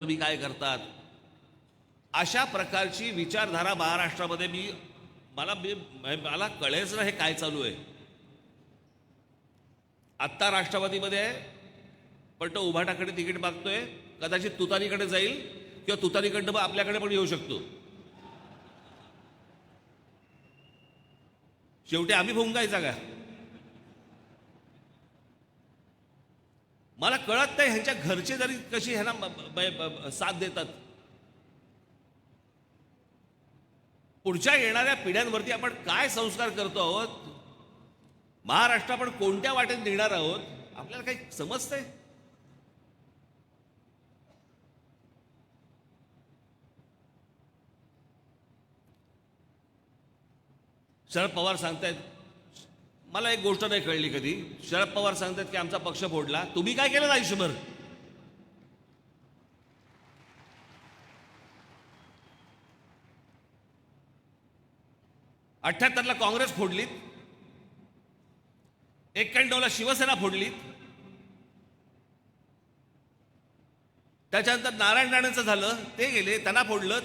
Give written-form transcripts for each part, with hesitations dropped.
तुम्ही काय करतात, अशा प्रकारची विचारधारा महाराष्ट्रामध्ये मला कळेच ना हे काय चालू आहे. आत्ता राष्ट्रवादीमध्ये आहे, पण तो उभाटाकडे तिकीट मागतोय, कदाचित तुतारीकडे जाईल किंवा तुतारीकडनं आपल्याकडे पण येऊ शकतो. शेवटी आम्ही भुंगायचा का? मला कळत नाही ह्यांच्या घरचे जरी कशी ह्यांना साथ देतात. पुढच्या येणाऱ्या पिढ्यांवरती आपण काय संस्कार करतो आहोत, महाराष्ट्र आपण कोणत्या वाटेत नेणार आहोत, आपल्याला काही समजतंय? शरद पवार सांगतायत, मला एक गोष्ट नाही कळली कधी. शरद पवार सांगतात की आमचा पक्ष फोडला. तुम्ही काय केलं आयुष्यभर? ला काँग्रेस फोडलीत, 91ला शिवसेना फोडलीत, त्याच्यानंतर नारायण राणेंचं झालं, ते गेले, त्यांना फोडलं.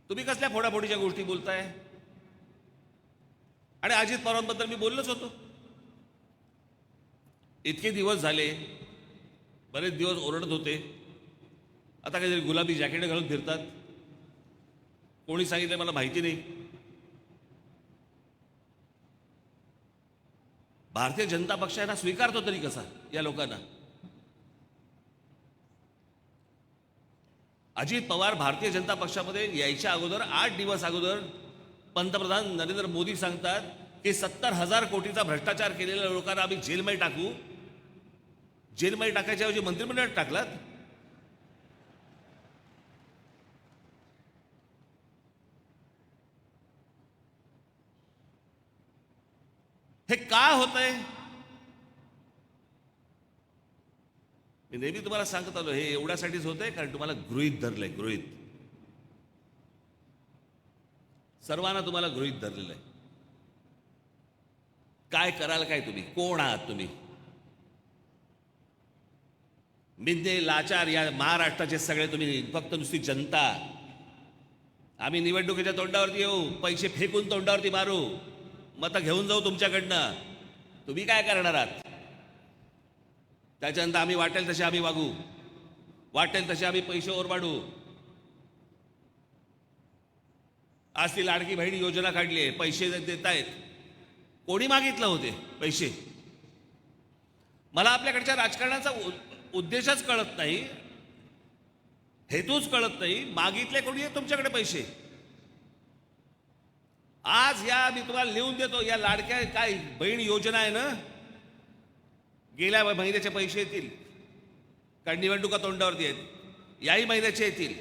तुम्ही कसल्या फोडाफोडीच्या गोष्टी बोलताय? आणि अजित पवारांबद्दल मी बोललोच होतो. इतके दिवस झाले, बरेच दिवस ओरडत होते, आता काहीतरी गुलाबी जॅकेट घालून फिरतात. कोणी सांगितलं मला माहिती नाही. भारतीय जनता पक्ष यांना स्वीकारतो तरी कसा या लोकांना? अजित पवार भारतीय जनता पक्षामध्ये यायच्या अगोदर 8 दिवस अगोदर पंतप्रधान नरेंद्र मोदी सांगतात की 70,000 कोटीचा भ्रष्टाचार केलेल्या लोकांना आम्ही जेलमध्ये टाकू. जेलमध्ये टाकायच्या ऐवजी मंत्रिमंडळात टाकलात. हे का होतंय? मी नेहमी तुम्हाला सांगत आलो, हे एवढ्यासाठीच होतंय कारण तुम्हाला गृहीत धरलंय. गृहीत सर्वांना तुम्हाला गृहीत धरलेलं आहे. काय कराल काय? तुम्ही कोण आहात? तुम्ही मिंदे लाचार या महाराष्ट्राचे सगळे तुम्ही फक्त नुसती जनता. आम्ही निवडणुकीच्या तोंडावरती येऊ, पैसे फेकून तोंडावरती मारू, मतं घेऊन जाऊ तुमच्याकडनं. तुम्ही काय करणार आहात? त्याच्यानंतर आम्ही वाटेल तसे आम्ही वागू, वाटेल तसे आम्ही पैसे ओरबाडू. आज ती लाडकी बहीण योजना काढली आहे, पैसे देत आहेत. कोणी मागितलं होते पैसे? मला आपल्याकडच्या राजकारणाचा उद्देशच कळत नाही, हेतूच कळत नाही. मागितले कोणी आहे तुमच्याकडे पैसे? आज या मी तुम्हाला लिहून देतो, या लाडक्या काय बहीण योजना आहे ना, गेल्या महिन्याचे पैसे येतील, कारण निवडणुका तोंडावरती आहेत. याही महिन्याचे येतील,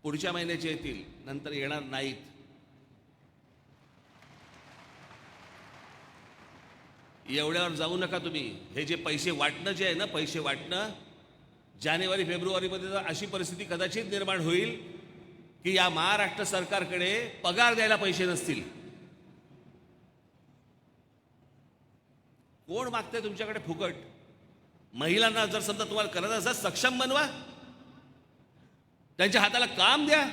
पुढच्या महिन्याचे येतील, नंतर येणार नाहीत. एवढ्यावर जाऊ नका तुम्ही. हे जे पैसे वाटणं जे आहे ना, पैसे वाटणं, जानेवारी फेब्रुवारीमध्ये अशी परिस्थिती कदाचित निर्माण होईल की या महाराष्ट्र सरकारकडे पगार द्यायला पैसे नसतील. कोण मागतंय तुमच्याकडे फुकट? महिलांना जर समजा तुम्हाला करत असेल, सक्षम बनवा, त्यांच्या हाताला काम द्या,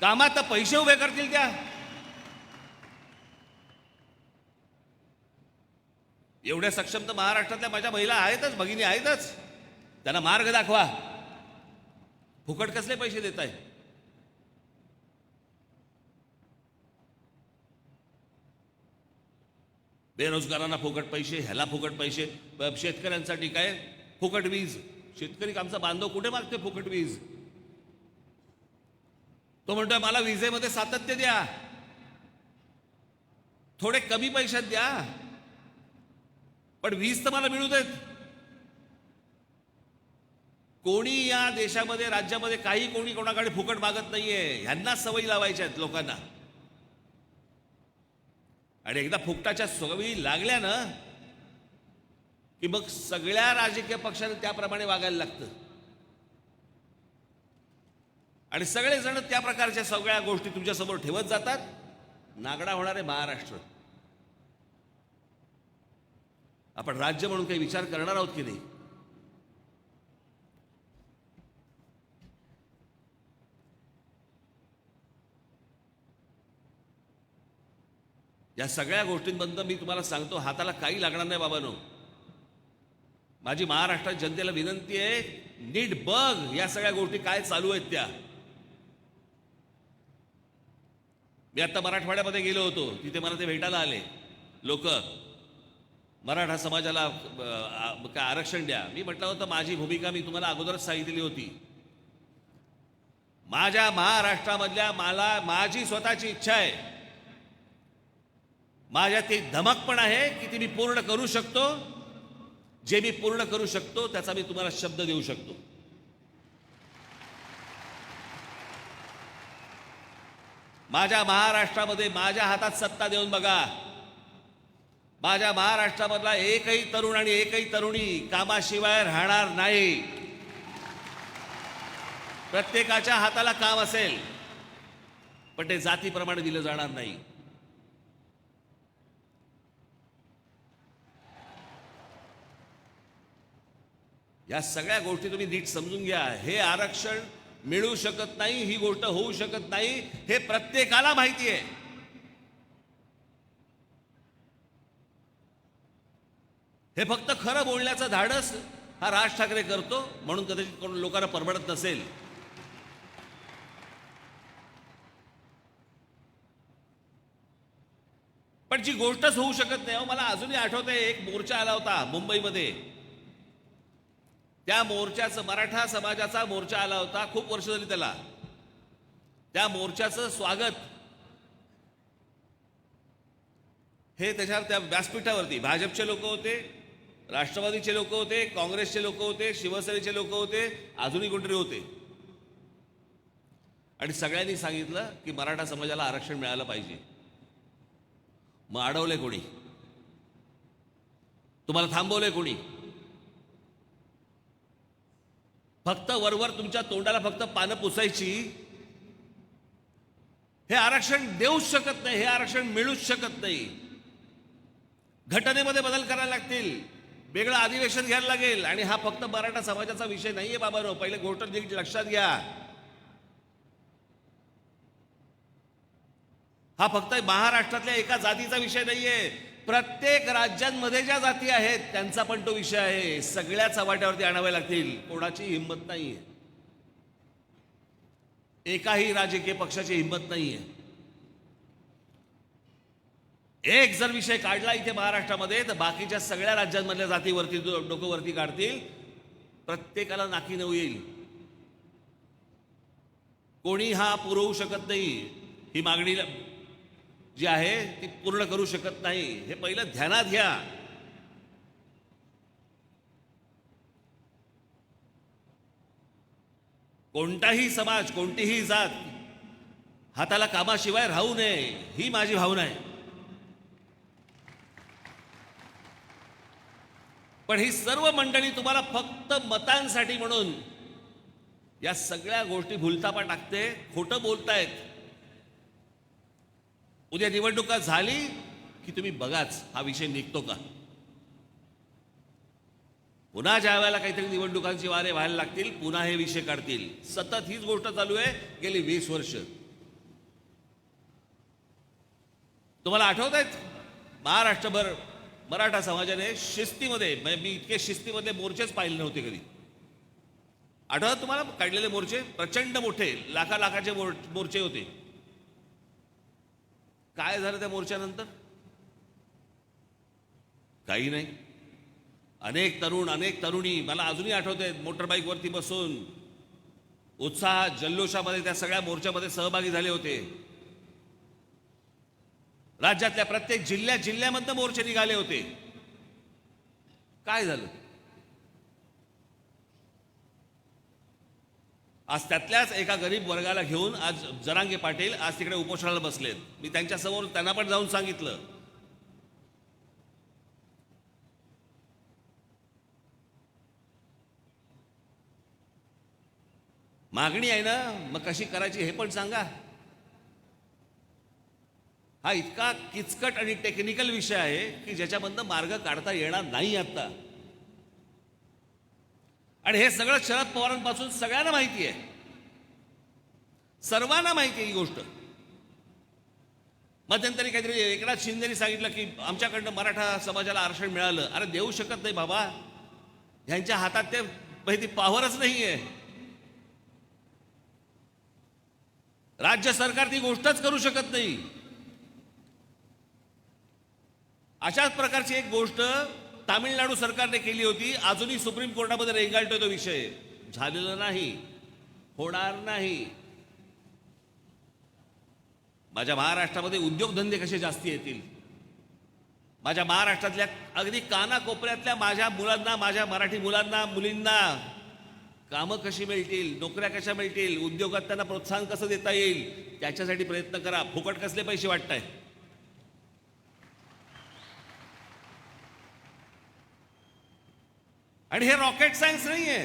कामात पैसे उभे करतील त्या. एवढ्या सक्षम तर महाराष्ट्रातल्या माझ्या महिला आहेतच, भगिनी आहेतच. त्यांना मार्ग दाखवा. फुकट कसले पैसे देत आहे? बेरोजगारांना फुकट पैसे, ह्याला फुकट पैसे, शेतकऱ्यांसाठी काय फुकट वीज. शेतकरी आमचा बांधव कुठे मागते फुकट वीज? तो म्हणतोय मला विजेमध्ये सातत्य द्या, थोडे कमी पैशात द्या, पण वीज तर मला मिळू देत. कोणी या देशामध्ये राज्यामध्ये काही कोणी कोणाकडे फुकट मागत नाहीये. ह्यांना सवयी लावायच्या आहेत लोकांना. आणि एकदा फुकटाच्या सवयी लागल्या ना की मग सगळ्या राजकीय पक्षांना त्याप्रमाणे वागायला लागतं. आणि सगळेजण त्या प्रकारच्या सगळ्या गोष्टी तुमच्यासमोर ठेवत जातात. नागडा होणार आहे महाराष्ट्र. आपण राज्य म्हणून काही विचार करणार आहोत की नाही? या सगळ्या गोष्टींबद्दल मी तुम्हाला सांगतो, हाताला काही लागणार नाही बाबांनो. माझी महाराष्ट्र जनतेला विनंती आहे, नीट बघ या सगळ्या गोष्टी काय चालू आहेत त्या. मी आता मराठवाड्यामध्ये गेलो होतो, तिथे मला ते भेटायला आले लोक. मराठा समाजाला काय आरक्षण द्या. मी म्हटलं होतं माझी भूमिका मी तुम्हाला अगोदरच सांगितली होती. माझ्या महाराष्ट्रामधल्या माझी स्वतःची इच्छा आहे, माझ्यात ती धमक पण आहे की ती मी पूर्ण करू शकतो. जे मी पूर्ण करू शकतो त्याचा मी तुम्हाला शब्द देऊ शकतो. माझ्या महाराष्ट्रामध्ये माझ्या हातात सत्ता देऊन बघा. माझ्या महाराष्ट्रामधला एकही तरुण आणि एकही तरुणी कामाशिवाय राहणार नाही. प्रत्येकाच्या हाताला काम असेल, पण ते जातीप्रमाणे दिलं जाणार नाही. या सगळ्या गोष्टी तुम्ही नीट समजून घ्या. हे आरक्षण मिळू शकत नाही, ही गोष्ट होऊ शकत नाही, हे प्रत्येकाला माहिती आहे. हे फक्त खरं बोलण्याचं धाडस हा राज ठाकरे करतो, म्हणून कदाचित कोण लोकांना परवडत नसेल. पण जी गोष्टच होऊ शकत नाही. मला अजूनही आठवतंय, एक मोर्चा आला होता मुंबईमध्ये. त्या मोर्चाचं, मराठा समाजाचा मोर्चा आला होता, खूप वर्ष झाली त्याला. त्या मोर्चाचं स्वागत हे त्याच्यावर त्या व्यासपीठावरती भाजपचे लोक होते, राष्ट्रवादीचे लोक होते, काँग्रेसचे लोक होते, शिवसेनेचे लोक होते, अजूनही कोणतरी होते. आणि सगळ्यांनी सांगितलं की मराठा समाजाला आरक्षण मिळालं पाहिजे. मग अडवले कोणी? तुम्हाला थांबवले कोणी? फक्त वरवर तुमच्या तोंडाला फक्त पानं पुसायची. हे आरक्षण देऊच शकत नाही, हे आरक्षण मिळूच शकत नाही. घटनेमध्ये बदल करायला लागतील, वेगळं अधिवेशन घ्यायला लागेल. आणि हा फक्त मराठा समाजाचा विषय नाहीये बाबांनो. पहिले गोष्ट नीट लक्षात घ्या. हा फक्त महाराष्ट्रातल्या एका जातीचा विषय नाहीये. प्रत्येक राज्यांमध्ये ज्या जाती आहेत त्यांचा पण तो विषय आहे. सगळ्या चव्हाट्यावरती आणावे लागतील. कोणाची हिंमत नाहीये, एकाही राजकीय पक्षाची हिंमत नाहीये. एक जर विषय काढला इथे महाराष्ट्रामध्ये, तर बाकीच्या सगळ्या राज्यांमधल्या जातीवरती डोकं वरती काढतील. प्रत्येकाला नाकी नऊ येईल. कोणी हा पुरवू शकत नाही, ही मागणी जी आहे ती पूर्ण करू शकत नाही. हे पहिलं ध्यानात घ्या. कोणताही समाज, कोणतीही जात हाताला कामाशिवाय राहू नये, ही माझी भावना आहे. पण ही सर्व मंडळी तुम्हाला फक्त मतांसाठी म्हणून या सगळ्या गोष्टी भुलतापा टाकते, खोटं बोलतायत. उद्या निवडणुका झाली की तुम्ही बघाच हा विषय निघतो का. पुन्हा ज्या वेळेला काहीतरी निवडणुकांची वारे व्हायला लागतील, पुन्हा हे विषय काढतील. सतत हीच गोष्ट चालू आहे गेली 20 वर्ष. तुम्हाला आठवत आहेत, महाराष्ट्रभर मराठा समाजाने शिस्तीमध्ये, म्हणजे मी इतके शिस्तीमधले मोर्चेच पाहिले नव्हते कधी. आठवत तुम्हाला काढलेले मोर्चे? प्रचंड मोठे, लाखाचे मोर्चे होते. काय झालं त्या मोर्चानंतर? काही नाही. अनेक तरुण, अनेक तरुणी, मला अजूनही आठवत आहेत, मोटरबाईकवरती बसून उत्साहात, जल्लोषामध्ये त्या सगळ्या मोर्चामध्ये सहभागी झाले होते. राज्यातल्या प्रत्येक जिल्ह्यामधनं मोर्चे निघाले होते. काय झालं? आज त्यातल्याच एका गरीब वर्गाला घेऊन आज जरांगे पाटील आज तिकडे उपोषणाला बसलेत. मी त्यांच्यासमोर त्यांना पण जाऊन सांगितलं, मागणी आहे ना, मग कशी करायची हे पण सांगा. हा इतका किचकट आणि टेक्निकल विषय आहे की ज्याच्यामधनं मार्ग काढता येणार नाही आता. आणि हे सगळं शरद पवारांपासून सगळ्यांना माहिती आहे, सर्वांना माहिती आहे ही गोष्ट. मध्यंतरी काहीतरी एकनाथ शिंदेनी सांगितलं की आमच्याकडनं मराठा समाजाला आरक्षण मिळालं. अरे देऊ शकत नाही बाबा, ह्यांच्या हातात ते ती पॉवरच नाहीये. राज्य सरकार ती गोष्टच करू शकत नाही. अशाच प्रकारची एक गोष्ट तामिळनाडू सरकारने केली होती, अजूनही सुप्रीम कोर्टामध्ये रेंगाळतोय तो विषय. झालेलं नाही, होणार नाही. माझ्या महाराष्ट्रामध्ये उद्योगधंदे कसे जास्ती येतील, माझ्या महाराष्ट्रातल्या अगदी कानाकोपऱ्यातल्या माझ्या मुलांना, माझ्या मराठी मुलांना मुलींना कामं कशी मिळतील, नोकऱ्या कशा मिळतील, उद्योगात त्यांना प्रोत्साहन कसं देता येईल, त्याच्यासाठी प्रयत्न करा. फुकट कसले पैसे वाटताय. आणि हे रॉकेट सायन्स नाहीये,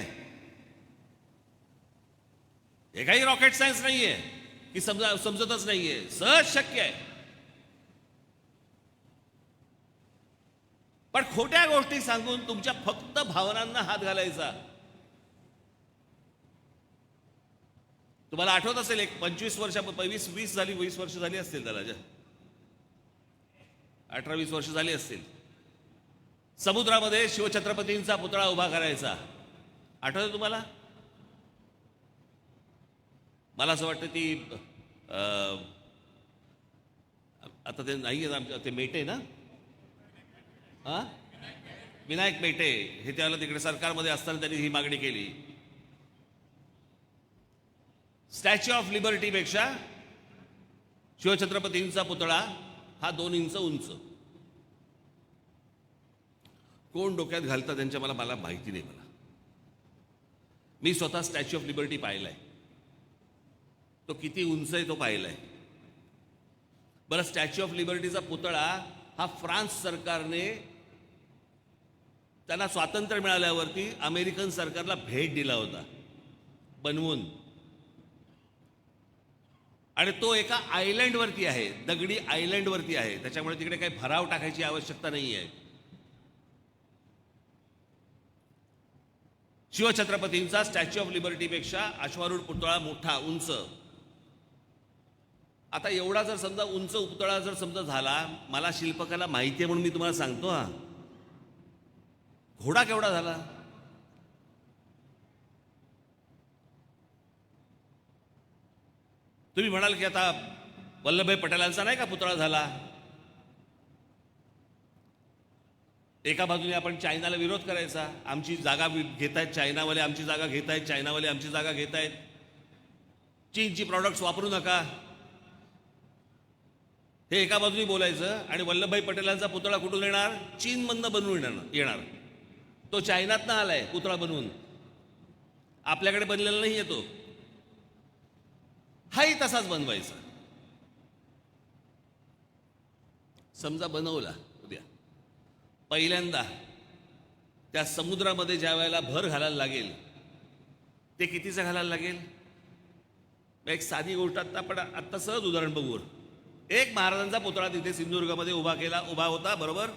हे काही रॉकेट सायन्स नाहीये की समजतच नाहीये. सहज शक्य आहे. पण खोट्या गोष्टी सांगून तुमच्या फक्त भावनांना हात घालायचा. तुम्हाला आठवत असेल, एक 25 वर्ष 20 वर्ष झाली असतील त्याला, 18-20 वर्ष झाली असतील. समुद्रामध्ये शिवछत्रपतींचा पुतळा उभा करायचा. आठवतं तुम्हाला? मला असं वाटतं ती आता ते नाही आहे आमच्या, ते मेटे ना, विनायक मेटे हे त्याला तिकडे सरकारमध्ये असताना त्यांनी ही मागणी केली. स्टॅच्यू ऑफ लिबर्टीपेक्षा शिवछत्रपतींचा पुतळा हा 2 इंच उंच. कोण डोक्यात घालतं त्यांच्या मला माहिती नाही. मी स्वतः स्टॅच्यू ऑफ लिबर्टी पाहिलाय. तो किती उंच आहे तो पाहिलाय. बरं, स्टॅच्यू ऑफ लिबर्टीचा पुतळा हा फ्रान्स सरकारने त्यांना स्वातंत्र्य मिळाल्यावरती अमेरिकन सरकारला भेट दिला होता बनवून. आणि तो एका आयलंडवरती आहे, दगडी आयलंडवरती आहे. त्याच्यामुळे तिकडे काही भराव टाकायची आवश्यकता नाही आहे. शिवछत्रपतींचा स्टॅच्यू ऑफ लिबर्टीपेक्षा अश्वारूढ पुतळा मोठा उंच. आता एवढा जर समजा उंच पुतळा जर समजा झाला, मला शिल्पकला माहिती आहे म्हणून मी तुम्हाला सांगतो. घोडा केवढा झाला? तुम्ही म्हणाल की आता वल्लभभाई पटेलांचा नाही का पुतळा झाला. एका बाजूने आपण चायनाला विरोध करायचा, आमची जागा घेतायत चायनावाले, आमची जागा घेतायत चायनावाले, आमची जागा घेतायत, चीनची प्रॉडक्ट्स वापरू नका, हे एका बाजूने बोलायचं. आणि वल्लभभाई पटेलांचा पुतळा कुठून येणार? चीनमधनं बनवून येणार. तो चायनातनं आलाय पुतळा बनवून, आपल्याकडे बनलेला नाही येतो. हाही तसाच बनवायचा. समजा बनवला उद्या, पहिल्यांदा त्या समुद्रामध्ये ज्या वेळेला भर घालायला लागेल, ते कितीचं घालायला लागेल? एक साधी गोष्ट आपण आत्ता सहज उदाहरण बघू. एक महाराजांचा पुतळा तिथे सिंधुदुर्गामध्ये उभा होता, बरोबर.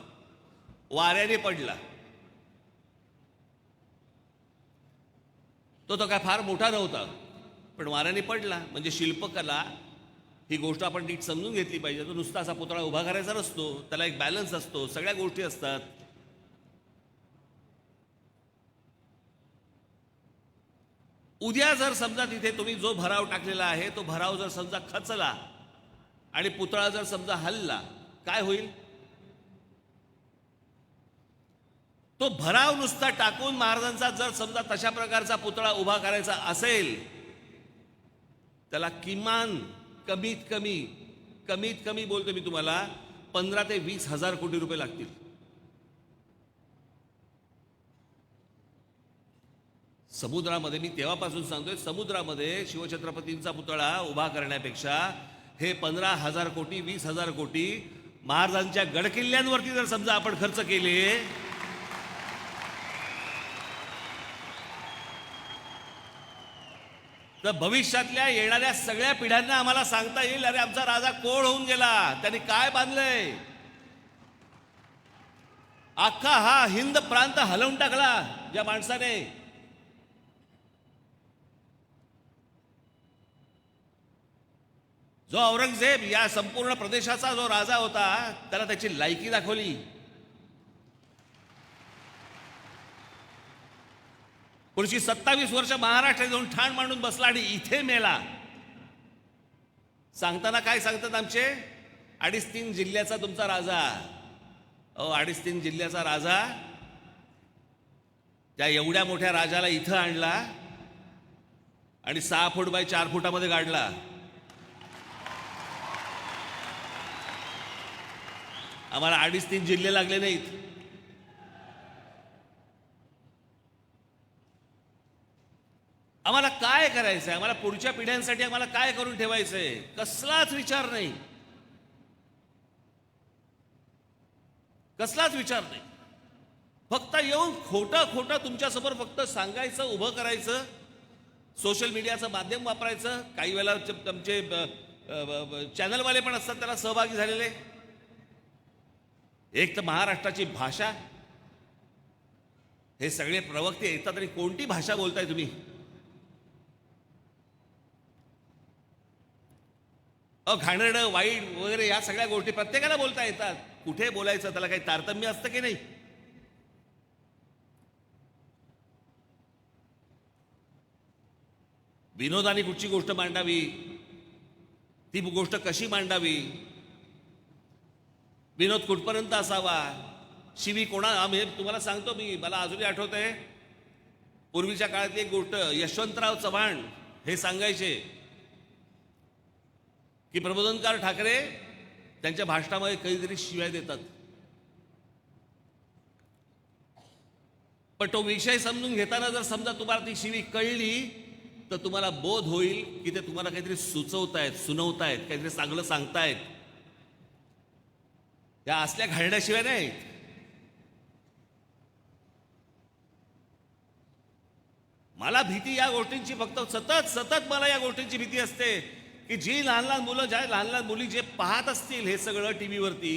वाऱ्याने पडला. तो काय फार मोठा नव्हता, पण वाऱ्याने पडला. म्हणजे शिल्पकला ही गोष्ट आपण नीट समजून घेतली पाहिजे. तो नुसता असा पुतळा उभा करायचा नसतो, त्याला एक बॅलन्स असतो, सगळ्या गोष्टी असतात. उद्या जर समजा तिथे तुम्ही जो भराव टाकलेला आहे तो भराव जर समजा खचला आणि पुतळा जर समजा हलला, काय होईल? तो भराव नुसता टाकून महाराजांचा जर समजा तशा प्रकारचा पुतळा उभा करायचा असेल, त्याला किमान कमीत कमी बोलतो मी तुम्हाला 15 ते 20 हजार कोटी रुपये लागतील. समुद्रामध्ये, मी तेव्हापासून सांगतोय, समुद्रामध्ये शिवछत्रपतींचा पुतळा उभा करण्यापेक्षा हे 15,000 कोटी 20,000 कोटी महाराजांच्या गडकिल्ल्यांवरती जर समजा आपण खर्च केले, तर भविष्यातल्या येणाऱ्या सगळ्या पिढ्यांना आम्हाला सांगता येईल, अरे आमचा राजा कोण होऊन गेला, त्यांनी काय बांधलंय. अख्खा हा हिंद प्रांत हलवून टाकला ज्या माणसाने. जो औरंगजेब या संपूर्ण प्रदेशाचा जो राजा होता, त्याला त्याची लायकी दाखवली. पुढची 27 वर्ष महाराष्ट्रात जाऊन ठाण मांडून बसला आणि इथे मेला. सांगताना काय सांगतात आमचे, 2.5-3 जिल्ह्याचा तुमचा राजा. 2.5-3 जिल्ह्याचा राजा, त्या एवढ्या मोठ्या राजाला इथं आणला आणि 6 फूट बाय 4 फुटामध्ये गाडला. आम्हाला 2.5-3 जिल्हे लागले नाहीत. आम्हाला काय करायचंय, आम्हाला पुढच्या पिढ्यांसाठी आम्हाला काय करून ठेवायचंय, कसलाच विचार नाही, कसलाच विचार नाही. फक्त येऊन खोटं खोटं तुमच्यासमोर फक्त सांगायचं, उभं करायचं, सोशल मीडियाचं माध्यम वापरायचं. काही वेळेला तुमचे चॅनलवाले पण असतात त्याला सहभागी झालेले. एक तर महाराष्ट्राची भाषा, हे सगळे प्रवक्ते येतात तरी कोणती भाषा बोलताय तुम्ही. घाणेरडं, वाईट वगैरे या सगळ्या गोष्टी प्रत्येकाला बोलता येतात. कुठे बोलायचं, त्याला काही तारतम्य असतं की नाही. विनोदाने कुठची गोष्ट मांडावी, ती गोष्ट कशी मांडावी, विनोद कुठपर्यंत असावा, शिवी कोणा. आम्ही तुम्हाला सांगतो, मला अजूनही आठवतंय पूर्वीच्या काळातली एक गोष्ट. यशवंतराव चव्हाण हे सांगायचे की प्रबोधनकार ठाकरे त्यांच्या भाषणामध्ये कधीतरी शिव्या देतात, पण तो विषय समजून घेताना जर समजा तुम्हाला ती शिवी कळली तर तुम्हाला बोध होईल की ते तुम्हाला काहीतरी सुचवतायत, सुनवतायत, काहीतरी चांगलं सांगतायत. त्या असल्या घालण्याशिवाय नाही. मला भीती या गोष्टींची, फक्त सतत सतत मला या गोष्टींची भीती असते की जी लहान लहान मुलं, ज्या लहान लहान मुली जे पाहत असतील हे सगळं टीव्हीवरती,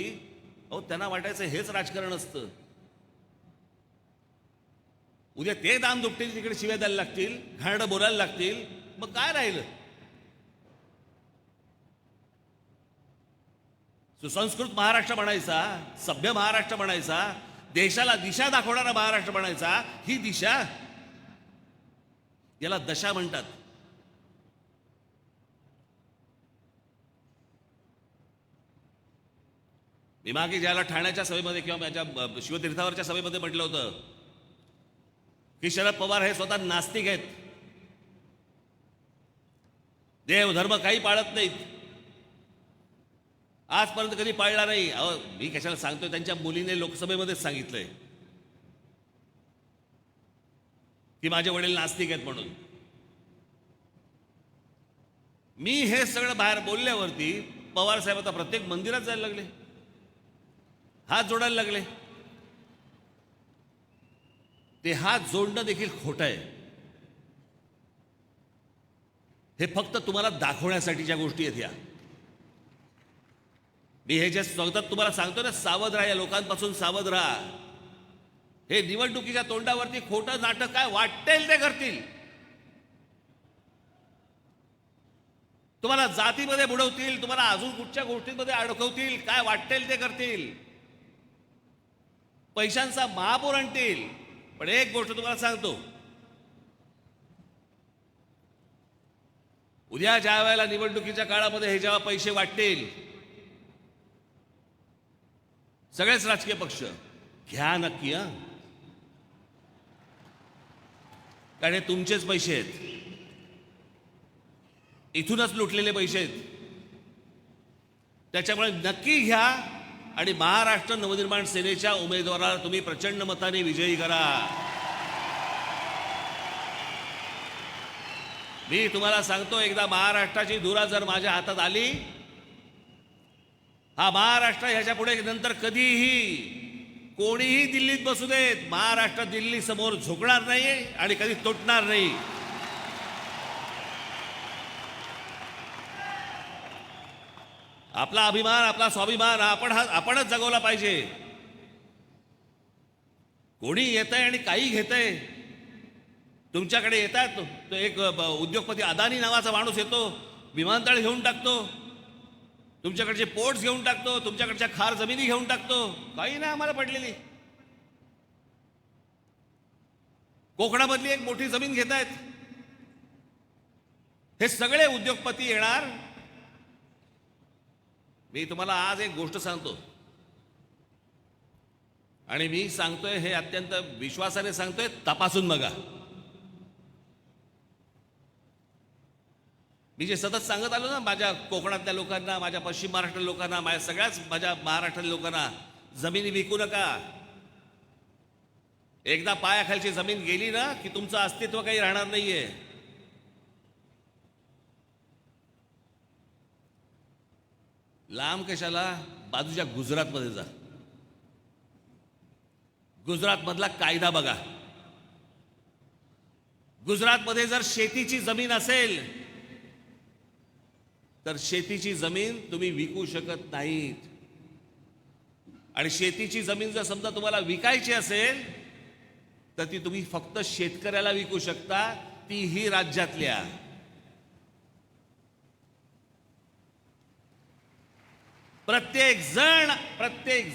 त्यांना वाटायचं हेच राजकारण असतं. उद्या ते दाम दुपटील, तिकडे शिव्या द्यायला लागतील, घाणेरडं बोलायला लागतील, मग काय राहिलं. सुसंस्कृत महाराष्ट्र बनायचा, सभ्य महाराष्ट्र बनायचा, देशाला दिशा दाखवणारा महाराष्ट्र बनायचा. ही दिशा, याला दशा म्हणतात. मी मागे ज्याला ठाण्याच्या सभेमध्ये किंवा माझ्या शिवतीर्थावरच्या सभेमध्ये म्हटलं होतं की शरद पवार हे स्वतः नास्तिक आहेत, देव धर्म काही पाळत नाहीत, आजपर्यंत कधी पाळला नाही. मी कशाला सांगतोय, त्यांच्या मुलीने लोकसभेमध्येच सांगितलंय की माझे वडील नास्तिक आहेत म्हणून. मी हे सगळं बाहेर बोलल्यावरती पवार साहेब आता प्रत्येक मंदिरात जायला लागले, हात जोडायला लागले. ते हात जोडणं देखील खोटं आहे. हे फक्त तुम्हाला दाखवण्यासाठीच्या गोष्टी आहेत या. मी हे जे सतत तुम्हाला सांगतो ना, सावध राहा, या लोकांपासून सावध राहा. हे निवडणुकीच्या तोंडावरती खोटं नाटक काय वाटेल ते करतील. तुम्हाला जातीमध्ये बुडवतील, तुम्हाला अजून कुठच्या गोष्टींमध्ये अडकवतील, काय वाटेल ते करतील, पैशांचा महापूर आणतील. पण एक गोष्ट तुम्हाला सांगतो, उद्या ज्या वेळेला निवडणुकीच्या काळामध्ये हे जेव्हा पैसे वाटतील, सगळेच राजकीय पक्ष घ्या नक्की, कारण हे तुमचेच पैसे आहेत, इथूनच लुटलेले पैसे आहेत. त्याच्यामुळे नक्की घ्या आणि महाराष्ट्र नवनिर्माण सेनेच्या उमेदवाराला तुम्ही प्रचंड मताने विजयी करा. मी तुम्हाला सांगतो, एकदा महाराष्ट्राची धुरा जर माझ्या हातात आली, हा महाराष्ट्र ह्याच्या पुढे नंतर कधीही कोणीही दिल्लीत बसू देत, महाराष्ट्र दिल्ली समोर झुकणार नाही आणि कधी तुटणार नाही. आपला अभिमान, आपला स्वाभिमान आपणच जगवला पाहिजे. कोणी येतंय आणि काही घेतंय. तुमच्याकडे येतात, तो एक उद्योगपती अदानी नावाचा माणूस येतो, विमानतळ घेऊन टाकतो, तुमच्याकडचे पोर्ट्स घेऊन टाकतो, तुमच्याकडच्या खार जमिनी घेऊन टाकतो. काही नाही आम्हाला पडलेली. कोकणामधली एक मोठी जमीन घेत आहेत. हे सगळे उद्योगपती येणार. मी तुम्हाला आज एक गोष्ट सांगतो आणि मी सांगतोय हे अत्यंत विश्वासाने सांगतोय, तपासून बघा. मी जे सतत सांगत आलो ना माझ्या कोकणातल्या लोकांना, माझ्या पश्चिम महाराष्ट्र लोकांना, माझ्या महाराष्ट्रातल्या लोकांना, जमिनी विकू नका. एकदा पायाखालची जमीन गेली ना की तुमचं अस्तित्व काही राहणार नाहीये. लांब कशाला, बाजूच्या गुजरातमध्ये जा. गुजरातमधला कायदा बघा. गुजरातमध्ये जर शेतीची जमीन असेल तर शेतीची जमीन तुम्ही विकू शकत नाहीत. आणि शेतीची जमीन जर समजा तुम्हाला विकायची असेल तर ती तुम्ही फक्त शेतकऱ्याला विकू शकता, तीही राज्यातल्या. प्रत्येक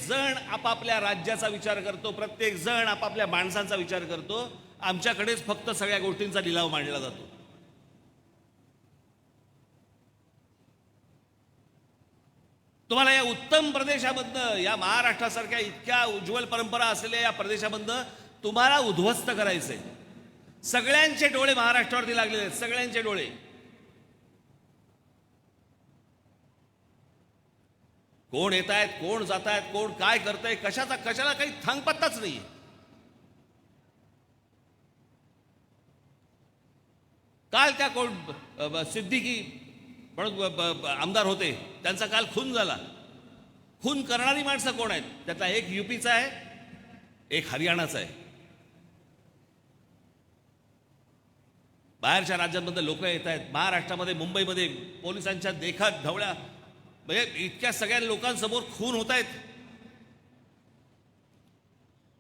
जण आपापल्या राज्याचा विचार करतो, प्रत्येक जण आपापल्या माणसांचा विचार करतो. आमच्याकडेच फक्त सगळ्या गोष्टींचा लिलाव मांडला जातो. तुम्हाला या उत्तम प्रदेशामधनं, या महाराष्ट्रासारख्या इतक्या उज्ज्वल परंपरा असलेल्या या प्रदेशामधनं तुम्हाला उद्ध्वस्त करायचंय. सगळ्यांचे डोळे महाराष्ट्रावरती लागलेले आहेत, सगळ्यांचे डोळे. कोण येत आहेत, कोण जात आहेत, कोण काय करतंय, कशाला काही थांगपत्ताच नाही. काल त्या कोण सिद्दीकी म्हणून आमदार होते, त्यांचा काल खून झाला. खून करणारी माणसं कोण आहेत? त्यातला एक युपीचा आहे, एक हरियाणाचा आहे. बाहेरच्या राज्यांमधले लोक येत आहेत. महाराष्ट्रामध्ये, मुंबईमध्ये पोलिसांच्या देखात ढवळ्या, म्हणजे इतक्या सगळ्या लोकांसमोर खून होत आहेत.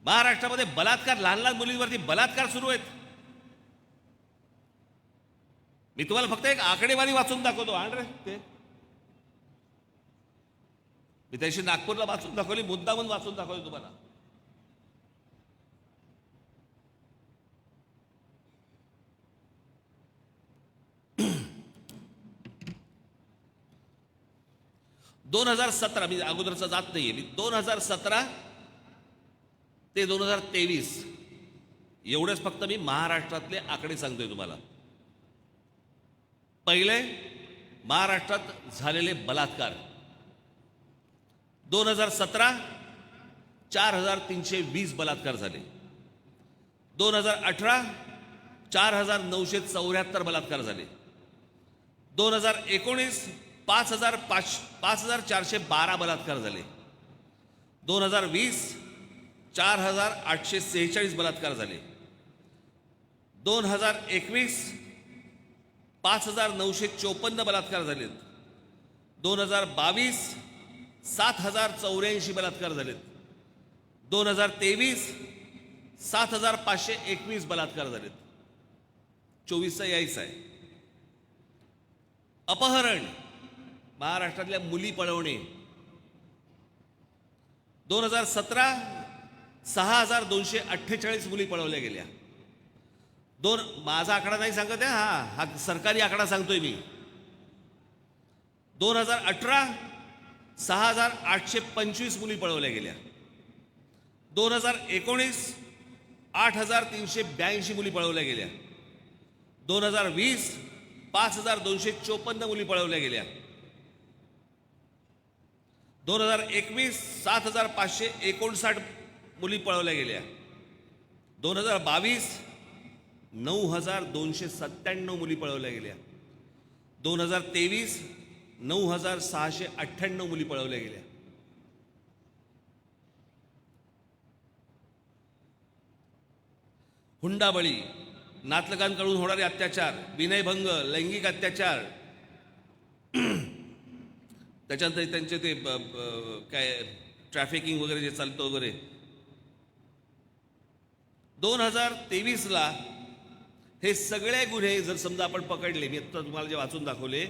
महाराष्ट्रामध्ये बलात्कार, लहान लहान मुलींवरती बलात्कार सुरू आहेत. मी तुम्हाला फक्त एक आकडेवारी वाचून दाखवतो. आण रे ते, मी त्याशी नागपूरला वाचून दाखवली, मुद्दामून वाचून दाखवली तुम्हाला. (2017) मी अगोदरचा जात नाहीये. मी 2017 ते 2023 एवढेच फक्त मी महाराष्ट्रातले आकडे सांगतोय तुम्हाला. पहिले, महाराष्ट्रात झालेले बलात्कार. 2017 4320 बलात्कार झाले. 2018 4974 बलात्कार झाले. 2019 5412 बलात्कार झाले. 2020 4846 बलात्कार झाले. 2021 5954 बलात्कार झालेत. 2022 7084 बलात्कार झालेत. 2023 7521 बलात्कार झालेत. 24चा यायचा आहे. अपहरण, महाराष्ट्रातल्या मुली पळवणे. 2017 6248 मुली पळवल्या गेल्या. माझा आकडा नाही सांगत आहे, हा सरकारी आकडा सांगतोय मी. 2018 6825 मुली पळवल्या गेल्या. 2019 8382 मुली पळवल्या गेल्या. 2020 5254 मुली पळवल्या गेल्या. 2021 7559 मुली पळवल्या गेल्या. 2022 9297 मुली पळवल्या गेल्या. 2023 9698 मुली पळवल्या गेल्या. हुंडाबळी, नातलगांकडून होणारे अत्याचार, विनयभंग, लैंगिक अत्याचार, त्याच्यानंतर त्यांचे ते काय ट्रॅफिकिंग वगैरे जे चालतं वगैरे 2023ला हे सगळे गुन्हे जर समजा आपण पकडले, मी आता तुम्हाला जे वाचून दाखवले,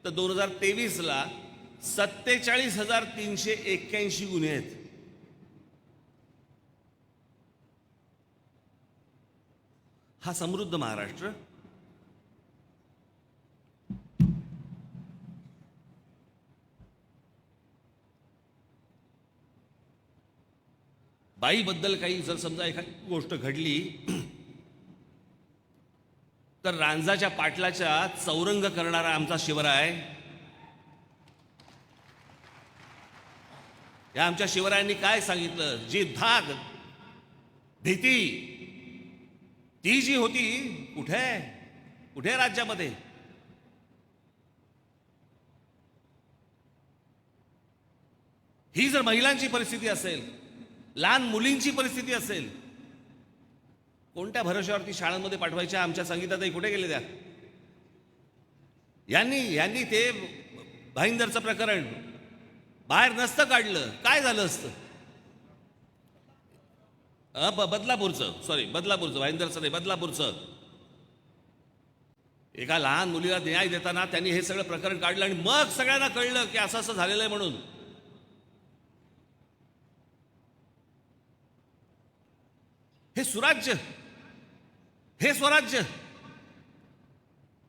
तर 2023ला 47,381 गुन्हे आहेत. हा समृद्ध महाराष्ट्र. बाईबद्दल काही जर समजा एखादी गोष्ट घडली तर रांजाच्या पाटलाच्या चौरंग करणारा आमचा शिवराय, या आमच्या शिवरायांनी काय सांगितलं, जी धाक भीती ती जी होती कुठे कुठे राज्यामध्ये. ही जर महिलांची परिस्थिती असेल, लहान मुलींची परिस्थिती असेल, कोणत्या भरोश्यावरती शाळांमध्ये पाठवायच्या आमच्या संगीताताई कुठे गेले त्या? यांनी ते भाईंदरचं प्रकरण बाहेर नसतं काढलं, काय झालं असतं? बदलापूरचं भाईंदरचं नाही, बदलापूरचं एका लहान मुलीला न्याय देताना त्यांनी हे सगळं प्रकरण काढलं आणि मग सगळ्यांना कळलं की असं असं झालेलं आहे म्हणून. हे सुराज्य, हे स्वराज्य,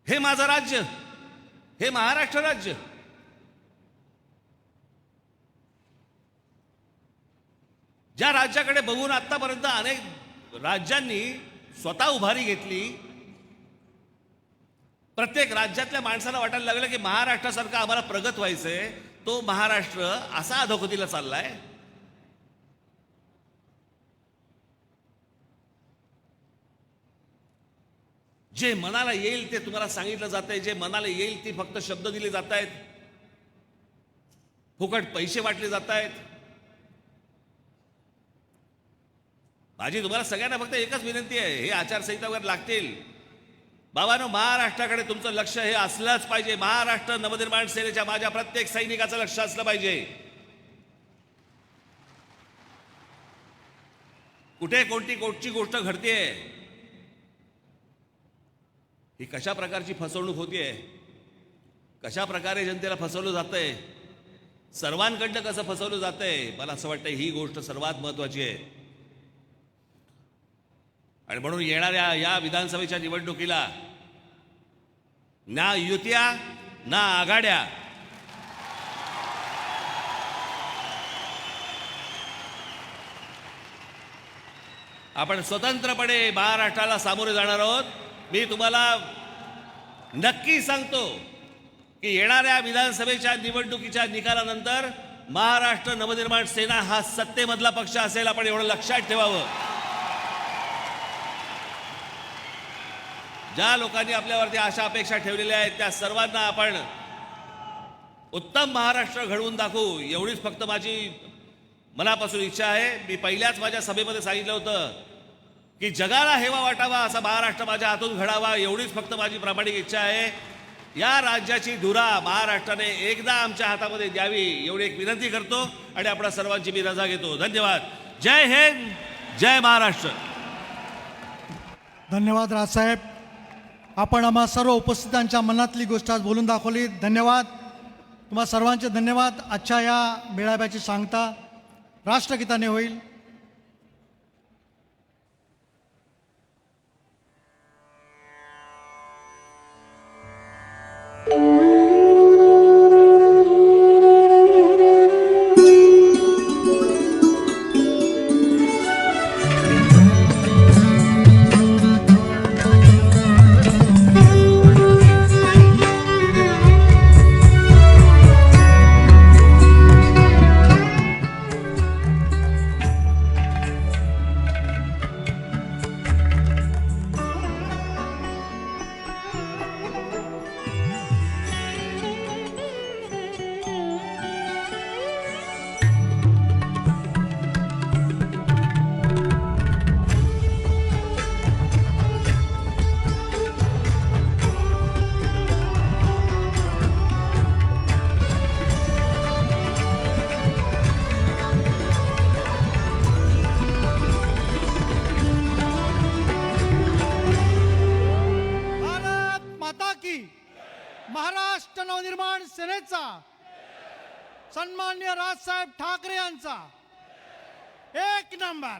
हे माझं राज्य, हे महाराष्ट्र राज्य. ज्या राज्याकडे बघून आतापर्यंत अनेक राज्यांनी स्वतः उभारी घेतली, प्रत्येक राज्यातल्या माणसाला वाटायला लागलं की महाराष्ट्रासारखं आम्हाला प्रगत व्हायचंय, तो महाराष्ट्र असा अधोगतीला चाललाय. जे मनाला येईल ते तुम्हाला सांगितलं जातंय, जे मनाला येईल ती फक्त शब्द दिले जात आहेत, फुकट पैसे वाटले जात आहेत. माझी तुम्हाला सगळ्यांना फक्त एकच विनंती आहे, हे आचारसंहिता वगैरे लागतील, बाबांनो महाराष्ट्राकडे तुमचं लक्ष हे असलंच पाहिजे. महाराष्ट्र नवनिर्माण सेनेच्या माझ्या प्रत्येक सैनिकाचं लक्ष असलं पाहिजे. कुठे कोणती गोष्ट घडतेय, ही कशा प्रकारची फसवणूक होतीये, कशा प्रकारे जनतेला फसवलं जातंय, सर्वांकडनं कसं फसवलं जातंय, मला असं वाटतं ही गोष्ट सर्वात महत्वाची आहे. आणि म्हणून येणाऱ्या या विधानसभेच्या निवडणुकीला ना युत्या ना आघाड्या, आपण स्वतंत्रपणे महाराष्ट्राला सामोरे जाणार आहोत. मी तुम्हाला नक्की सांगतो की येणाऱ्या विधानसभेच्या निवडणुकीच्या निकालानंतर महाराष्ट्र नवनिर्माण सेना हा सत्तेमधला पक्ष असेल, आपण एवढं लक्षात ठेवावं. ज्या लोकांनी आपल्यावरती आशा अपेक्षा ठेवलेल्या आहेत त्या सर्वांना आपण उत्तम महाराष्ट्र घडवून दाखवू, एवढीच फक्त माझी मनापासून इच्छा आहे. मी पहिल्याच माझ्या सभेमध्ये सांगितलं होतं की जगाला हेवा वाटावा असा महाराष्ट्र माझ्या हातून घडावा, एवढीच फक्त माझी प्रामाणिक इच्छा आहे. या राज्याची धुरा महाराष्ट्राने एकदा आमच्या हातामध्ये द्यावी एवढी एक विनंती करतो आणि आपल्या सर्वांची मी रजा घेतो. धन्यवाद. जय हिंद, जय महाराष्ट्र. धन्यवाद राजसाहेब. आपण आम्हा सर्व उपस्थितांच्या मनातली गोष्ट आज बोलून दाखवली. धन्यवाद. तुम्हा सर्वांचे धन्यवाद. आजच्या या मेळाव्याची सांगता राष्ट्रगीताने होईल. महाराष्ट्र नवनिर्माण सेनेचा सन्मान्य राजसाहेब ठाकरे यांचा एक नंबर.